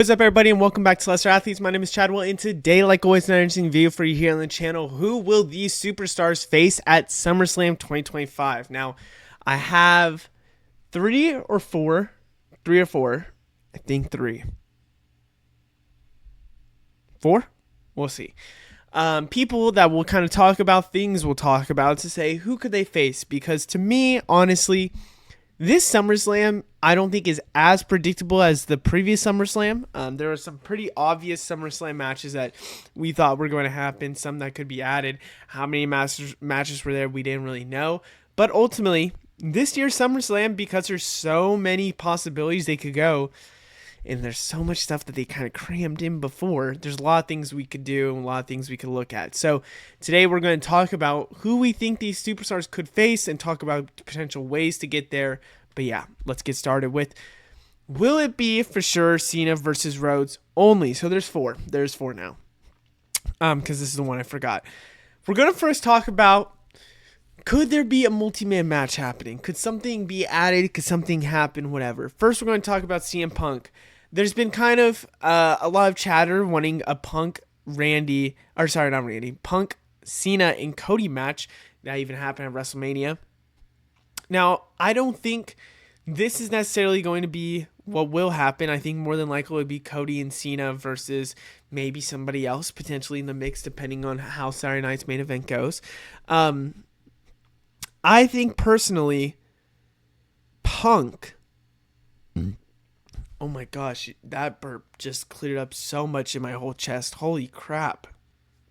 What's up, everybody, and welcome back to Lesser Athletes. My name is Chadwell, and today, like always, an interesting video for you here on the channel. Who will these superstars face at SummerSlam 2025? Now, I have three or four. I think three. Four? We'll see. People that will kind of talk about things we'll talk about to say who could they face, because to me, honestly, this SummerSlam, I don't think is as predictable as the previous SummerSlam. There are some pretty obvious SummerSlam matches that we thought were going to happen, some that could be added. How many matches were there, we didn't really know. But ultimately, this year's SummerSlam, because there's so many possibilities they could go, and there's so much stuff that they kind of crammed in before, there's a lot of things we could do and a lot of things we could look at. So today we're going to talk about who we think these superstars could face and talk about potential ways to get there. But yeah, let's get started with, will it be for sure Cena versus Rhodes only? So there's four. There's four now. Because this is the one I forgot. We're going to first talk about, could there be a multi-man match happening? Could something be added? Could something happen? Whatever. First, we're going to talk about CM Punk. There's been kind of a lot of chatter wanting a Punk, Cena and Cody match. That even happened at WrestleMania. Now, I don't think this is necessarily going to be what will happen. I think more than likely it would be Cody and Cena versus maybe somebody else potentially in the mix, depending on how Saturday night's main event goes. I think personally, Punk. Oh my gosh, that burp just cleared up so much in my whole chest. Holy crap.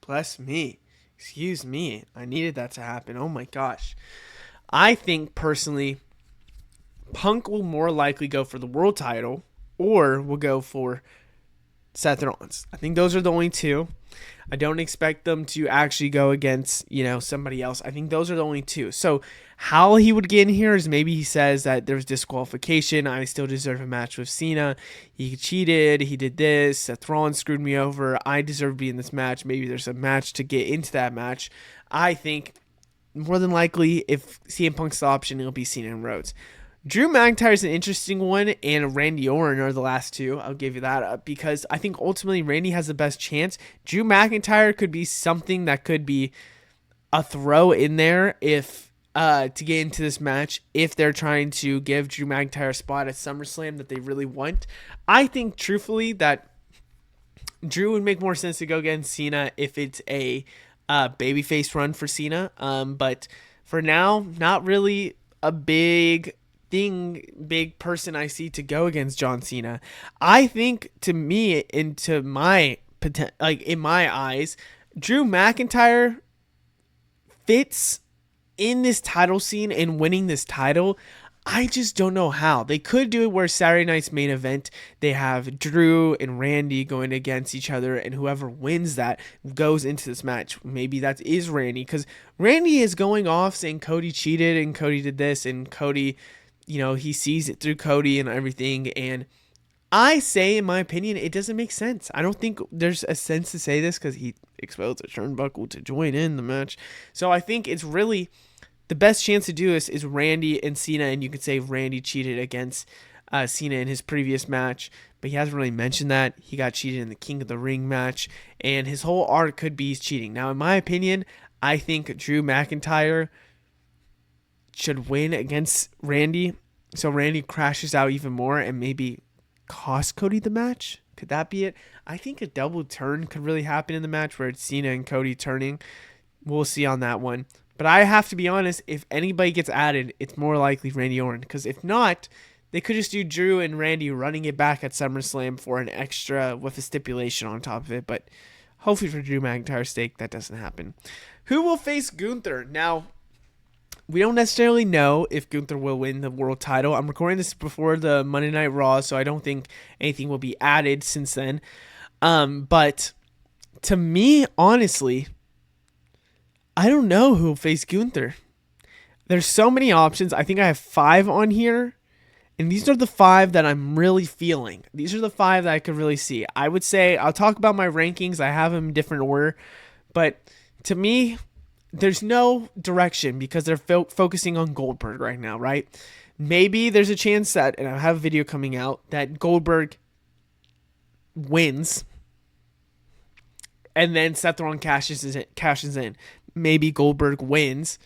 Bless me. Excuse me. I needed that to happen. Oh my gosh. I think personally, Punk will more likely go for the world title or will go for Seth Rollins. I think those are the only two. I don't expect them to actually go against, somebody else. I think those are the only two. So how he would get in here is maybe he says that there's disqualification. I still deserve a match with Cena. He cheated. He did this. Seth Rollins screwed me over. I deserve to be in this match. Maybe there's a match to get into that match. I think more than likely, if CM Punk's the option, it'll be Cena and Rhodes. Drew McIntyre is an interesting one, and Randy Orton are the last two. I'll give you that up because I think ultimately Randy has the best chance. Drew McIntyre could be something that could be a throw in there if to get into this match if they're trying to give Drew McIntyre a spot at SummerSlam that they really want. I think truthfully that Drew would make more sense to go against Cena if it's a babyface run for Cena. But for now, not really a big person I see to go against John Cena. I think to me, in my eyes, Drew McIntyre fits in this title scene and winning this title. I just don't know how. They could do it where Saturday night's main event, they have Drew and Randy going against each other, and whoever wins that goes into this match. Maybe that is Randy, because Randy is going off saying Cody cheated and Cody did this, and Cody, he sees it through Cody and everything. And I say, in my opinion, it doesn't make sense. I don't think there's a sense to say this because he exposed the turnbuckle to join in the match. So I think it's really the best chance to do this is Randy and Cena, and you could say Randy cheated against Cena in his previous match, but he hasn't really mentioned that. He got cheated in the King of the Ring match, and his whole arc could be cheating. Now, in my opinion, I think Drew McIntyre should win against Randy, so Randy crashes out even more and maybe cost Cody the match. Could that be it? I think a double turn could really happen in the match where it's Cena and Cody turning. We'll see on that one. But I have to be honest, if anybody gets added, it's more likely Randy Orton. Because if not, they could just do Drew and Randy running it back at SummerSlam for an extra with a stipulation on top of it. But hopefully for Drew McIntyre's sake, that doesn't happen. Who will face Gunther? Now, we don't necessarily know if Gunther will win the world title. I'm recording this before the Monday Night Raw, so I don't think anything will be added since then. But to me, honestly, I don't know who will face Gunther. There's so many options. I think I have 5 on here, and these are the 5 that I'm really feeling. These are the 5 that I could really see. I would say, I'll talk about my rankings. I have them in different order, but to me, there's no direction because they're focusing on Goldberg right now, right? Maybe there's a chance that, and I have a video coming out, that Goldberg wins, and then Seth Rollins cashes in. Maybe Goldberg wins,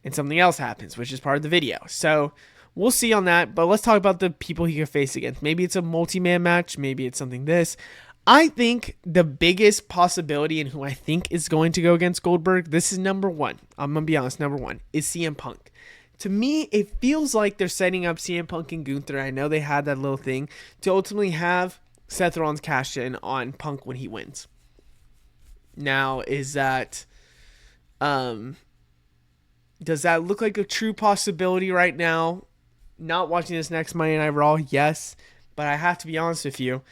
and something else happens, which is part of the video. So we'll see on that, but let's talk about the people he could face against. Maybe it's a multi-man match. Maybe it's something this. I think the biggest possibility and who I think is going to go against Goldberg, this is number one. I'm going to be honest, number one is CM Punk. To me, it feels like they're setting up CM Punk and Gunther. I know they had that little thing to ultimately have Seth Rollins cash in on Punk when he wins. Now, is that... does that look like a true possibility right now? Not watching this next Monday Night Raw, yes. But I have to be honest with you.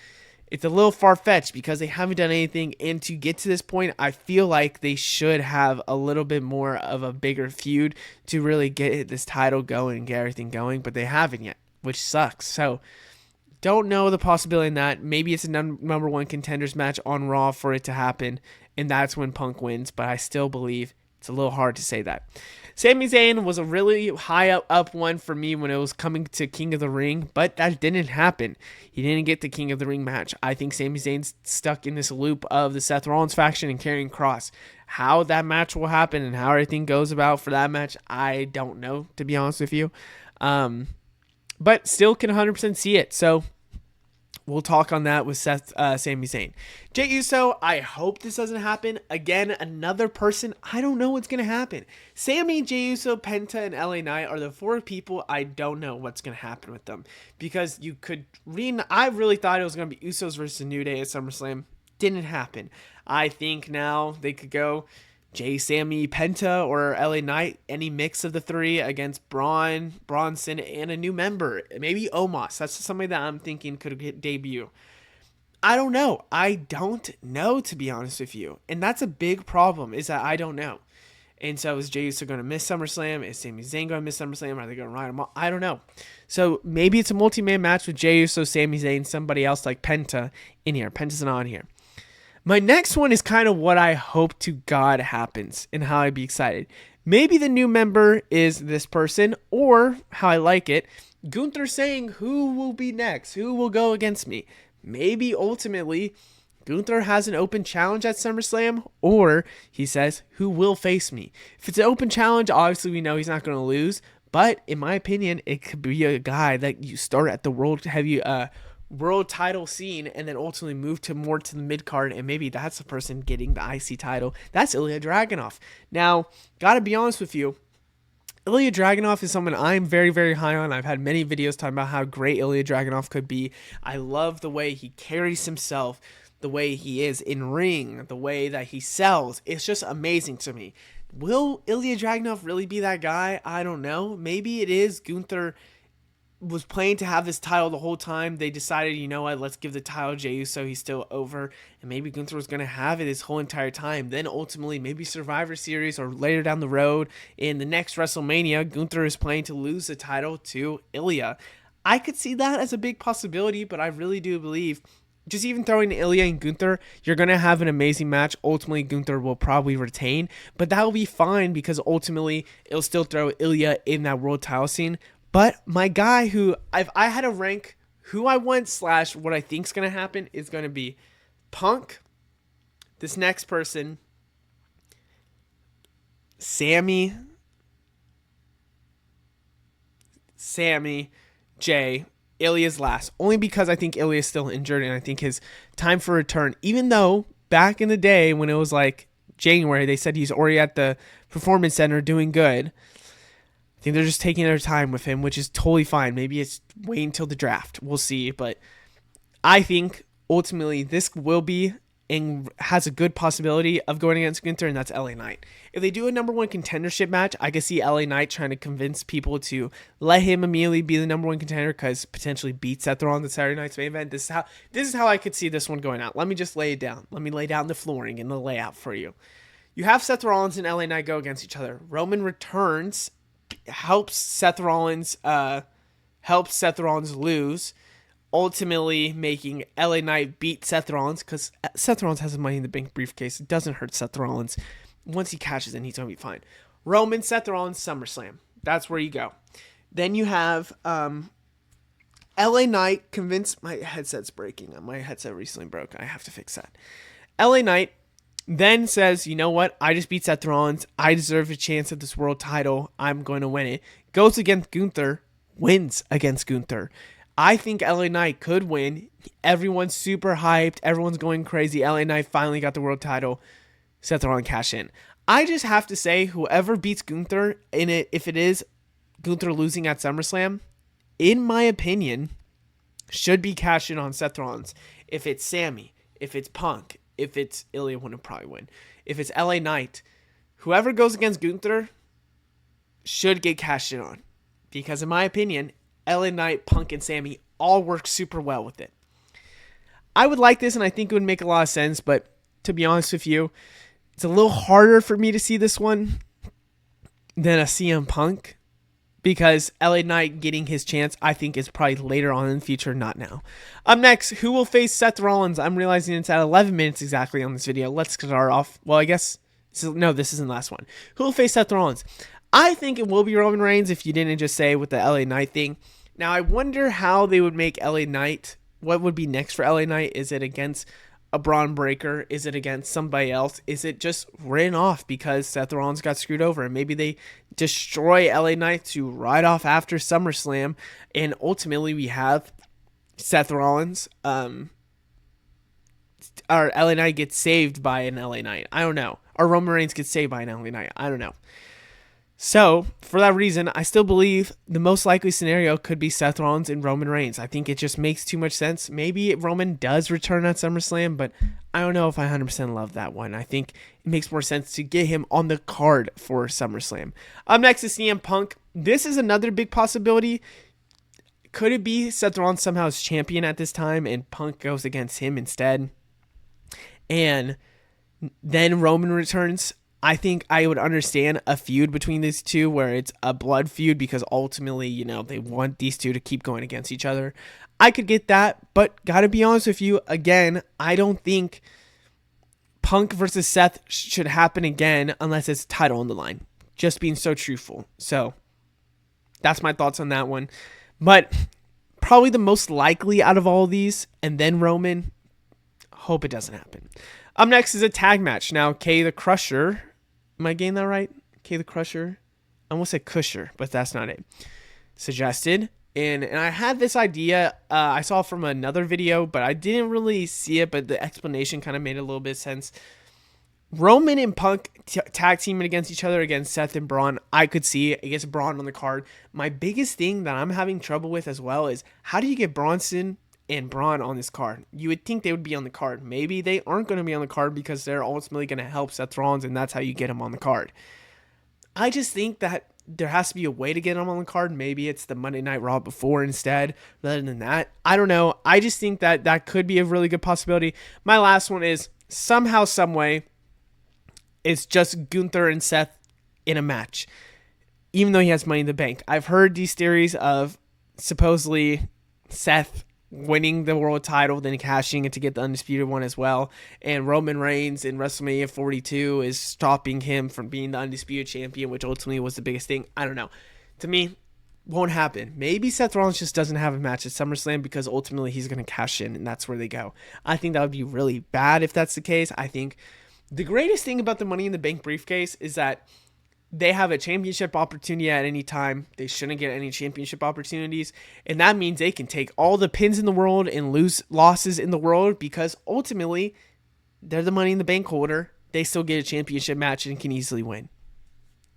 It's a little far-fetched because they haven't done anything. And to get to this point, I feel like they should have a little bit more of a bigger feud to really get this title going and get everything going. But they haven't yet, which sucks. So, don't know the possibility in that. Maybe it's a number one contenders match on Raw for it to happen. And that's when Punk wins. But I still believe it's a little hard to say that. Sami Zayn was a really high up one for me when it was coming to King of the Ring, but that didn't happen. He didn't get the King of the Ring match. I think Sami Zayn's stuck in this loop of the Seth Rollins faction and Karrion Kross. How that match will happen and how everything goes about for that match, I don't know, to be honest with you. But still can 100% see it. So we'll talk on that with Sami Zayn. Jey Uso, I hope this doesn't happen. Again, another person, I don't know what's going to happen. Sami, Jey Uso, Penta, and LA Knight are the four people I don't know what's going to happen with them. Because you could read, I really thought it was going to be Usos versus New Day at SummerSlam. Didn't happen. I think now they could go Jey, Sami, Penta, or LA Knight, any mix of the three against Bronson, and a new member. Maybe Omos. That's somebody that I'm thinking could debut. I don't know. I don't know, to be honest with you. And that's a big problem, is that I don't know. And so is Jey Uso going to miss SummerSlam? Is Sami Zayn going to miss SummerSlam? Are they going to ride him off? I don't know. So maybe it's a multi-man match with Jey Uso, Sami Zayn, somebody else like Penta in here. Penta's not on here. My next one is kind of what I hope to God happens and how I'd be excited. Maybe the new member is this person, or how I like it, Gunther saying who will be next, who will go against me. Maybe ultimately Gunther has an open challenge at SummerSlam, or he says who will face me. If it's an open challenge, obviously we know he's not going to lose, but in my opinion, it could be a guy that you start at the world title scene and then ultimately move to more to the mid card, and maybe that's the person getting the IC title. That's Ilya Dragunov. Now, gotta be honest with you, Ilya Dragunov is someone I'm very, very high on. I've had many videos talking about how great Ilya Dragunov could be. I love the way he carries himself, the way he is in ring, the way that he sells. It's just amazing to me. Will Ilya Dragunov really be that guy? I don't know. Maybe it is. Gunther was planning to have this title the whole time. They decided, you know what, let's give the title to Jey Uso. He's still over. And maybe Gunther was going to have it this whole entire time. Then ultimately, maybe Survivor Series or later down the road in the next WrestleMania, Gunther is planning to lose the title to Ilya. I could see that as a big possibility, but I really do believe just even throwing Ilya and Gunther, you're going to have an amazing match. Ultimately, Gunther will probably retain, but that will be fine because ultimately it'll still throw Ilya in that world title scene. But my guy who, if I had to rank who I want / what I think is going to happen, is going to be Punk, this next person, Sami, Jey, Ilya's last. Only because I think Ilya's still injured and I think his time for return, even though back in the day when it was like January, they said he's already at the Performance Center doing good. I think they're just taking their time with him, which is totally fine. Maybe it's waiting until the draft. We'll see. But I think ultimately this will be and has a good possibility of going against Gunther, and that's LA Knight. If they do a number one contendership match, I can see LA Knight trying to convince people to let him immediately be the number one contender because potentially beat Seth Rollins on Saturday night's main event. This is how I could see this one going out. Let me just lay it down. Let me lay down the flooring and the layout for you. You have Seth Rollins and LA Knight go against each other. Roman returns, helps Seth Rollins lose, ultimately making LA Knight beat Seth Rollins because Seth Rollins has a Money in the Bank briefcase. It doesn't hurt Seth Rollins. Once he cashes in, he's going to be fine. Roman, Seth Rollins, SummerSlam. That's where you go. Then you have LA Knight convinced, my headset's breaking. My headset recently broke. I have to fix that. LA Knight then says, you know what? I just beat Seth Rollins. I deserve a chance at this world title. I'm going to win it. Goes against Gunther, wins against Gunther. I think LA Knight could win. Everyone's super hyped. Everyone's going crazy. LA Knight finally got the world title. Seth Rollins cash in. I just have to say, whoever beats Gunther in it, if it is Gunther losing at SummerSlam, in my opinion, should be cashed in on Seth Rollins. If it's Sammy, if it's Punk, if it's Ilya, wouldn't probably win. If it's LA Knight, whoever goes against Gunther should get cashed in on. Because in my opinion, LA Knight, Punk, and Sammy all work super well with it. I would like this, and I think it would make a lot of sense, but to be honest with you, it's a little harder for me to see this one than a CM Punk, because LA Knight getting his chance, I think, is probably later on in the future, not now. Up next, who will face Seth Rollins? I'm realizing it's at 11 minutes exactly on this video. Let's start off. Well, I guess, no, this isn't the last one. Who will face Seth Rollins? I think it will be Roman Reigns, if you didn't just say with the LA Knight thing. Now, I wonder how they would make LA Knight. What would be next for LA Knight? Is it against a Braun Breaker? Is it against somebody else? Is it just written off because Seth Rollins got screwed over? And maybe they destroy LA Knight to ride off after SummerSlam, and ultimately we have Seth Rollins, or LA Knight gets saved by an LA Knight. I don't know. Or Roman Reigns gets saved by an LA Knight. I don't know. So, for that reason, I still believe the most likely scenario could be Seth Rollins and Roman Reigns. I think it just makes too much sense. Maybe Roman does return at SummerSlam, but I don't know if I 100% love that one. I think it makes more sense to get him on the card for SummerSlam. Up next is CM Punk. This is another big possibility. Could it be Seth Rollins somehow is champion at this time and Punk goes against him instead? And then Roman returns. I think I would understand a feud between these two where it's a blood feud because ultimately, you know, they want these two to keep going against each other. I could get that, but gotta be honest with you, again, I don't think Punk versus Seth should happen again unless it's title on the line. Just being so truthful. So, that's my thoughts on that one. But probably the most likely out of all of these, and then Roman, hope it doesn't happen. Up next is a tag match. Now, Kay the Crusher. Am I getting that right? Kay the Crusher? I almost said Cusher, but that's not it. Suggested. And I had this idea. I saw from another video, but I didn't really see it, but the explanation kind of made a little bit of sense. Roman and Punk tag teaming against each other against Seth and Braun. I could see against Braun on the card. My biggest thing that I'm having trouble with as well is how do you get Bronson and Braun on this card? You would think they would be on the card. Maybe they aren't going to be on the card because they're ultimately going to help Seth Rollins, and that's how you get them on the card. I just think that there has to be a way to get them on the card. Maybe it's the Monday Night Raw before instead, rather than that. I don't know. I just think that that could be a really good possibility. My last one is somehow, some way, it's just Gunther and Seth in a match, even though he has Money in the Bank. I've heard these theories of supposedly Seth winning the world title, then cashing it to get the undisputed one as well, and Roman Reigns in WrestleMania 42 is stopping him from being the undisputed champion, which ultimately was the biggest thing. I don't know. To me, won't happen. Maybe Seth Rollins just doesn't have a match at SummerSlam because ultimately he's going to cash in, and that's where they go. I think that would be really bad if that's the case. I think the greatest thing about the Money in the Bank briefcase is that they have a championship opportunity at any time. They shouldn't get any championship opportunities. And that means they can take all the pins in the world and losses in the world because ultimately they're the Money in the Bank holder. They still get a championship match and can easily win.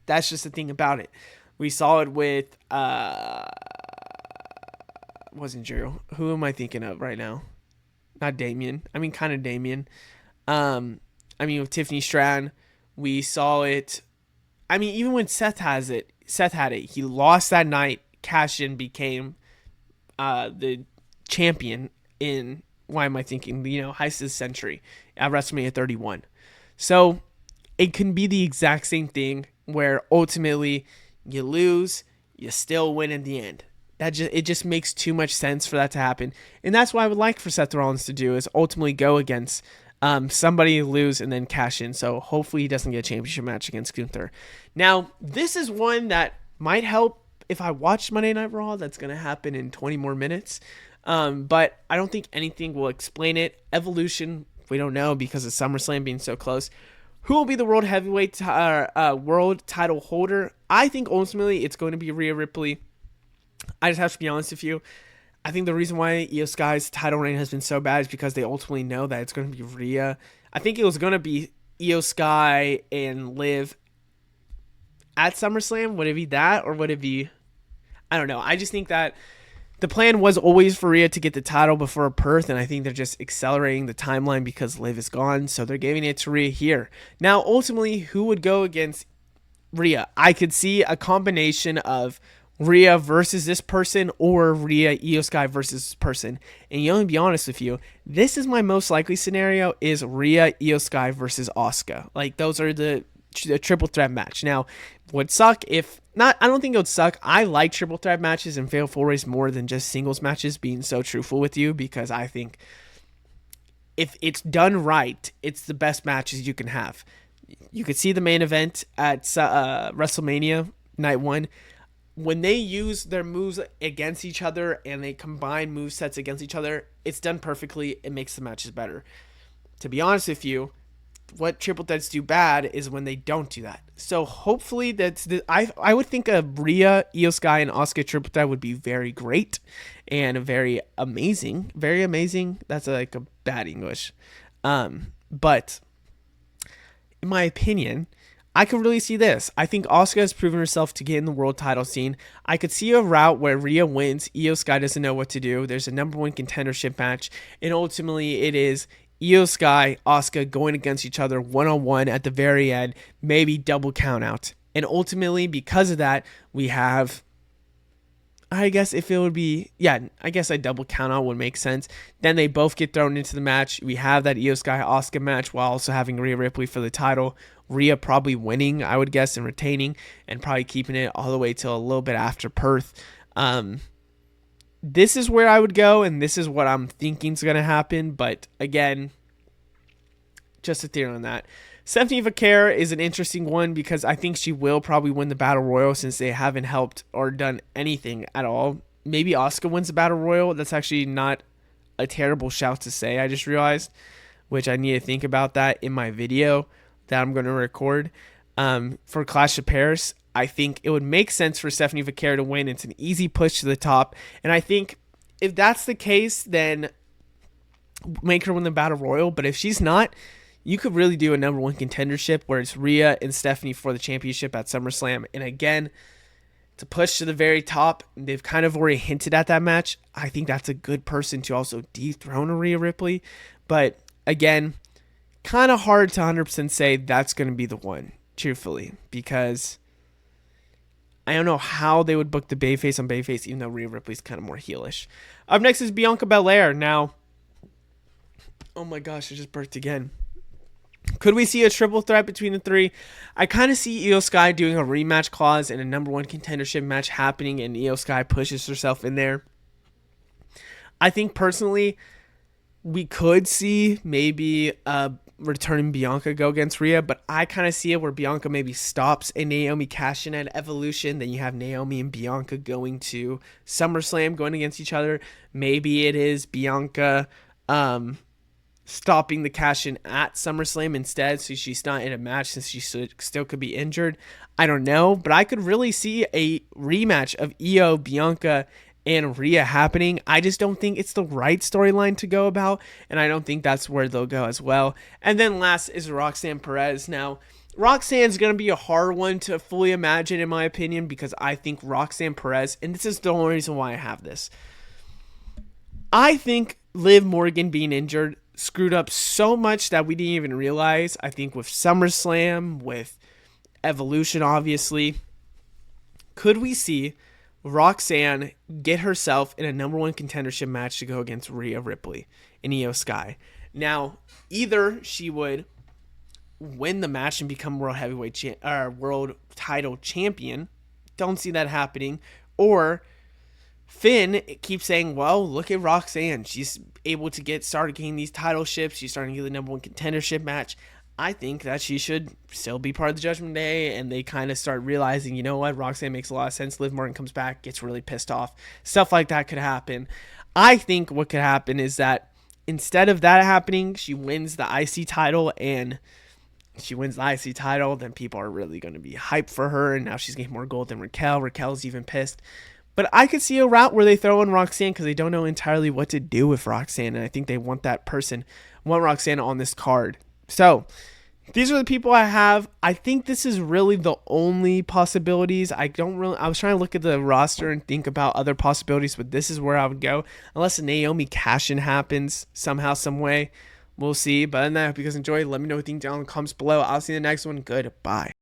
That's just the thing about it. We saw it with, wasn't Drew. Who am I thinking of right now? Not Damien. I mean, kind of Damien. With Tiffany Stratton, we saw it. I mean, even when Seth had it. He lost that night, cashed in, became the champion in, why am I thinking, Heist of the Century at WrestleMania 31. So it can be the exact same thing where ultimately you lose, you still win in the end. It just makes too much sense for that to happen. And that's what I would like for Seth Rollins to do is ultimately go against somebody lose and then cash in. So hopefully he doesn't get a championship match against Gunther. Now, this is one that might help if I watch Monday Night Raw, that's going to happen in 20 more minutes. But I don't think anything will explain it. Evolution, we don't know because of SummerSlam being so close. Who will be the world heavyweight world title holder? I think ultimately it's going to be Rhea Ripley. I just have to be honest with you. I think the reason why Io Sky's title reign has been so bad is because they ultimately know that it's going to be Rhea. I think it was going to be Io Sky and Liv at SummerSlam. Would it be that, or would it be... I don't know. I just think that the plan was always for Rhea to get the title before Perth, and I think they're just accelerating the timeline because Liv is gone, so they're giving it to Rhea here. Now, ultimately, who would go against Rhea? I could see a combination of Rhea versus this person or Rhea Io Sky versus this person. And you know, to be honest with you, this is my most likely scenario is Rhea Io Sky versus Asuka. Like, those are the triple threat match. Now, would suck if not. I don't think it would suck. I like triple threat matches and fatal four ways more than just singles matches, being so truthful with you, because I think if it's done right, it's the best matches you can have. You could see the main event at WrestleMania Night 1. When they use their moves against each other and they combine move sets against each other, it's done perfectly. It makes the matches better. To be honest with you, what triple threats do bad is when they don't do that. So hopefully I would think a Rhea, Io Sky, and Asuka triple threat would be very great and very amazing. Very amazing. That's like a bad English. But in my opinion, I could really see this. I think Asuka has proven herself to get in the world title scene. I could see a route where Rhea wins. Io Sky doesn't know what to do. There's a number one contendership match. And ultimately it is Io Sky, Asuka going against each other one-on-one at the very end. Maybe double count out. And ultimately because of that, we have... I guess if it would be... Yeah, I guess a double count out would make sense. Then they both get thrown into the match. We have that Io Sky, Asuka match while also having Rhea Ripley for the title. Rhea probably winning, I would guess, and retaining, and probably keeping it all the way till a little bit after Perth. This is where I would go, and this is what I'm thinking is going to happen. But again, just a theory on that. Stephanie Vaquer is an interesting one because I think she will probably win the Battle Royal since they haven't helped or done anything at all. Maybe Asuka wins the Battle Royal. That's actually not a terrible shout to say, I just realized, which I need to think about that in my video that I'm going to record for Clash of Paris. I think it would make sense for Stephanie Vaquer to win. It's an easy push to the top. And I think if that's the case, then make her win the Battle Royal. But if she's not, you could really do a number one contendership where it's Rhea and Stephanie for the championship at SummerSlam. And again, to push to the very top, they've kind of already hinted at that match. I think that's a good person to also dethrone Rhea Ripley. But again, kind of hard to 100% say that's going to be the one, truthfully, because I don't know how they would book the Bayface on Bayface, even though Rhea Ripley's kind of more heelish. Up next is Bianca Belair. Now, oh my gosh, I just burped again. Could we see a triple threat between the three? I kind of see Io Sky doing a rematch clause and a number one contendership match happening, and Io Sky pushes herself in there. I think personally, we could see maybe returning Bianca go against Rhea, but I kind of see it where Bianca maybe stops and Naomi cash in at Evolution. Then you have Naomi and Bianca going to SummerSlam, going against each other. Maybe it is Bianca stopping the cash in at SummerSlam instead, so she's not in a match since she still could be injured. I don't know, but I could really see a rematch of Io, Bianca, and Rhea happening. I just don't think it's the right storyline to go about, and I don't think that's where they'll go as well. And then last is Roxanne Perez. Now, Roxanne's going to be a hard one to fully imagine, in my opinion, because I think Roxanne Perez, and this is the only reason why I have this, I think Liv Morgan being injured screwed up so much that we didn't even realize. I think with SummerSlam, with Evolution, obviously, could we see Roxanne get herself in a number one contendership match to go against Rhea Ripley and Io Sky? Now, either she would win the match and become world heavyweight world title champion. Don't see that happening. Or Finn keeps saying, well, look at Roxanne. She's able to start getting these title ships. She's starting to get the number one contendership match. I think that she should still be part of the Judgment Day, and they kind of start realizing, you know what, Roxanne makes a lot of sense. Liv Morgan comes back, gets really pissed off. Stuff like that could happen. I think what could happen is that instead of that happening, she wins the IC title, and she wins the IC title, then people are really going to be hyped for her, and now she's getting more gold than Raquel. Raquel's even pissed. But I could see a route where they throw in Roxanne because they don't know entirely what to do with Roxanne, and I think they want Roxanne on this card. So these are the people I have. I think this is really the only possibilities. I was trying to look at the roster and think about other possibilities, but this is where I would go. Unless a Naomi cash-in happens somehow, some way. We'll see. But other than that, I hope you guys enjoy. Let me know what you think down in the comments below. I'll see you in the next one. Goodbye.